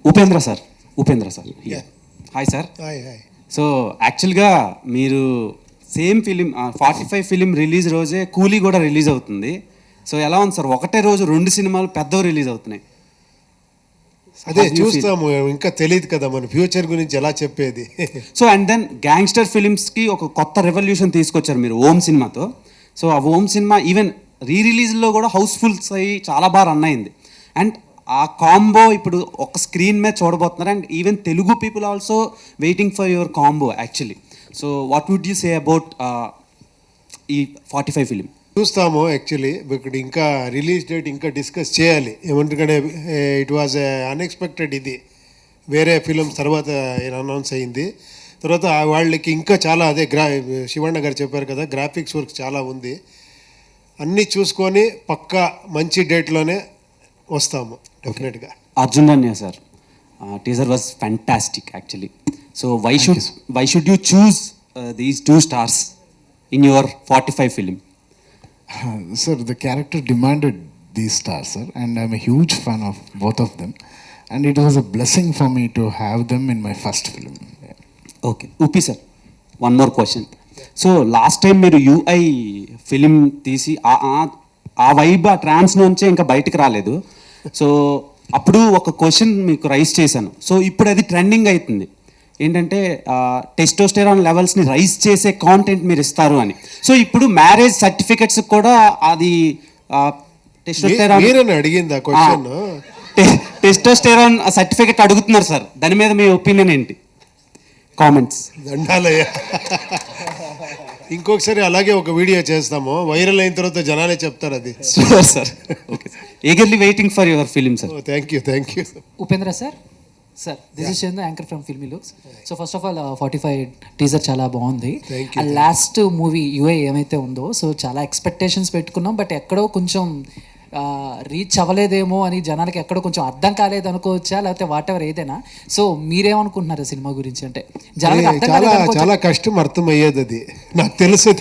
Upendra sir hi sir. Hi hi. So యాక్చువల్గా మీరు same film 45 film release రోజే కూలీ కూడా రిలీజ్ అవుతుంది. సో ఎలా ఉంది సార్, ఒకటే రోజు 2 సినిమాలు పెద్దవి రిలీజ్ అవుతున్నాయి. అదే చూస్తాము, ఇంకా తెలియదు కదా మన ఫ్యూచర్ గురించి ఎలా చెప్పేది. సో అండ్ దెన్ గ్యాంగ్స్టర్ ఫిలిమ్స్కి ఒక కొత్త రెవల్యూషన్ తీసుకొచ్చారు మీరు ఓం సినిమాతో. సో ఆ ఓం సినిమా ఈవెన్ రిలీజ్లో కూడా హౌస్ఫుల్స్ అయ్యి చాలా బాగా రన్ అయింది. అండ్ ఆ కాంబో ఇప్పుడు ఒక స్క్రీన్ మీద చూడబోతున్నారు. And even Telugu people also waiting for your combo actually. So what would you say about ఈ 45 ఫిలిం? చూస్తాము యాక్చువల్లీ. ఇక్కడ ఇంకా రిలీజ్ డేట్ ఇంకా డిస్కస్ చేయాలి. ఏమంటే ఇట్ వాజ్ అన్ఎక్స్పెక్టెడ్. ఇది వేరే ఫిలిమ్స్ తర్వాత అనౌన్స్ అయింది. తర్వాత వాళ్ళకి ఇంకా చాలా అదే శివಣ್ణ గారు చెప్పారు కదా, గ్రాఫిక్స్ వర్క్ చాలా ఉంది. అన్నీ చూసుకొని పక్కా మంచి డేట్లోనే వస్తాము definitely. Arjun Dhanya sir, teaser was fantastic actually. So why should you choose these 2 stars in your 45 film? Sir, the character demanded these stars, sir, and I'm a huge fan of both of them, and it was a blessing for me to have them in my first film. Okay Uppi sir, one more question. So last time మీరు UI film తీసి ఆ vibe ఆ ట్రాన్స్ నుంచే ఇంకా బయటకు రాలేదు. So అప్పుడు ఒక క్వశ్చన్ మీకు రైజ్ చేశాను. సో ఇప్పుడు అది ట్రెండింగ్ అవుతుంది ఏంటంటే టెస్టోస్టెరాన్ లెవెల్స్ని రైజ్ చేసే కాంటెంట్ మీరు ఇస్తారు అని. సో ఇప్పుడు మ్యారేజ్ సర్టిఫికెట్స్ కూడా అది టెస్టోస్టెరాన్ అడిగింది ఆ క్వశ్చన్. టెస్టోస్టెరాన్ సర్టిఫికెట్ అడుగుతున్నారు సార్, దాని మీద మీ ఒపీనియన్ ఏంటి? కామెంట్స్ దండాలయ్య. ఇంకొకసారి అలాగే ఒక వీడియో చేస్తాము, వైరల్ అయిన తర్వాత జనాలే చెప్తారు అది. Sure sir. Okay sir, eagerly waiting for your film sir. Thank you. Upendra sir, this is Chandu, anchor from filmy looks. So first of all 45 teaser చాలా బాగుంది. ఆ లాస్ట్ మూవీ యూఏ ఏమైతే ఉందో, సో చాలా ఎక్స్పెక్టేషన్స్ పెట్టుకున్నాం, బట్ ఎక్కడో కొంచెం రీచ్ అవ్వలేదేమో అని జనాలకి ఎక్కడో కొంచెం అర్థం కాలేదు అనుకోవచ్చా, లేకపోతే వాట్ ఎవర్ ఏదైనా. సో మీరేమనుకుంటున్నారు సినిమా గురించి? అంటే చాలా కష్టం అర్థమయ్యేది, అది నాకు తెలుసు.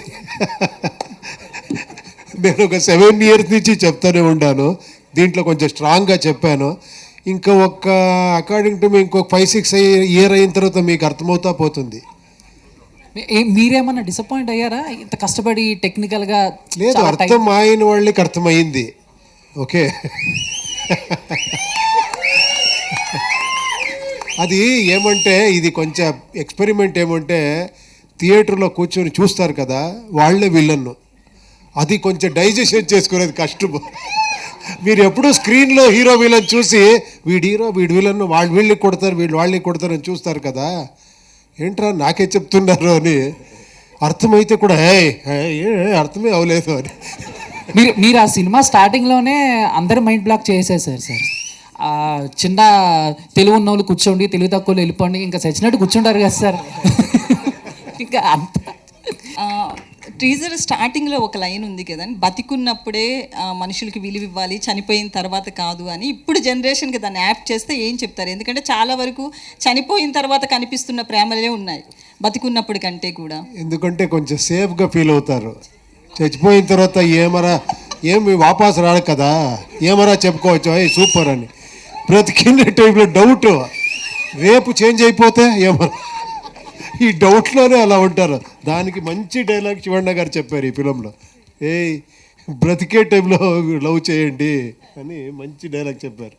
నేను ఒక 7 years నుంచి చెప్తానే ఉన్నాను, దీంట్లో కొంచెం స్ట్రాంగ్గా చెప్పాను. ఇంకా అకార్డింగ్ టు మీ ఇంకొక 5-6 years అయిన తర్వాత మీకు అర్థమవుతా పోతుంది. మీరేమన్నా డిసప్పాయింట్ అయ్యారా ఇంత కష్టపడి టెక్నికల్గా? లేదు, అర్థం అయిన వాళ్ళకి అర్థమైంది. ఓకే, అది ఏమంటే ఇది కొంచెం ఎక్స్పెరిమెంట్. ఏమంటే థియేటర్లో కూర్చొని చూస్తారు కదా, వాళ్ళే విలన్ను. అది కొంచెం డైజెషన్ చేసుకునేది కష్టం. మీరు ఎప్పుడూ స్క్రీన్లో హీరో విలన్ చూసి వీడు హీరో వీడు విలన్, వీళ్ళకి కొడతారు వీళ్ళు వాళ్ళకి కొడతారు అని చూస్తారు కదా, ఏంట్రా నాకే చెప్తున్నారు అని. అర్థమైతే కూడా అర్థమే అవ్వలేదు అని. మీరు ఆ సినిమా స్టార్టింగ్లోనే అందరూ మైండ్ బ్లాక్ చేసేసారు సార్. చిన్న తెలుగు ఉన్న వాళ్ళు కూర్చోండి, తెలుగు తక్కువ వెళ్ళిపోండి, ఇంకా చచ్చినట్టు కూర్చుంటారు కదా సార్. ఇంకా అంత టీజర్ స్టార్టింగ్లో ఒక లైన్ ఉంది కదండి, బతికున్నప్పుడే మనుషులకి విలువ ఇవ్వాలి, చనిపోయిన తర్వాత కాదు అని. ఇప్పుడు జనరేషన్కి దాన్ని యాప్ట్ చేస్తే ఏం చెప్తారు? ఎందుకంటే చాలా వరకు చనిపోయిన తర్వాత కనిపిస్తున్న ప్రేమలే ఉన్నాయి బతికున్నప్పుడు కంటే కూడా. ఎందుకంటే కొంచెం సేఫ్గా ఫీల్ అవుతారు. చచ్చిపోయిన తర్వాత ఏమి వాపస్ రాడు కదా, ఏమరా చెప్పుకోవచ్చు సూపర్ అని. బ్రతికిన టైంలో డౌట్, రేపు చేంజ్ అయిపోతే ఏమరా, ఈ డౌట్లోనే అలా ఉంటారు. దానికి మంచి డైలాగ్ శివಣ್ణ గారు చెప్పారు ఈ ఫిలంలో. బ్రతికే టైంలో లవ్ చేయండి అని మంచి డైలాగ్ చెప్పారు.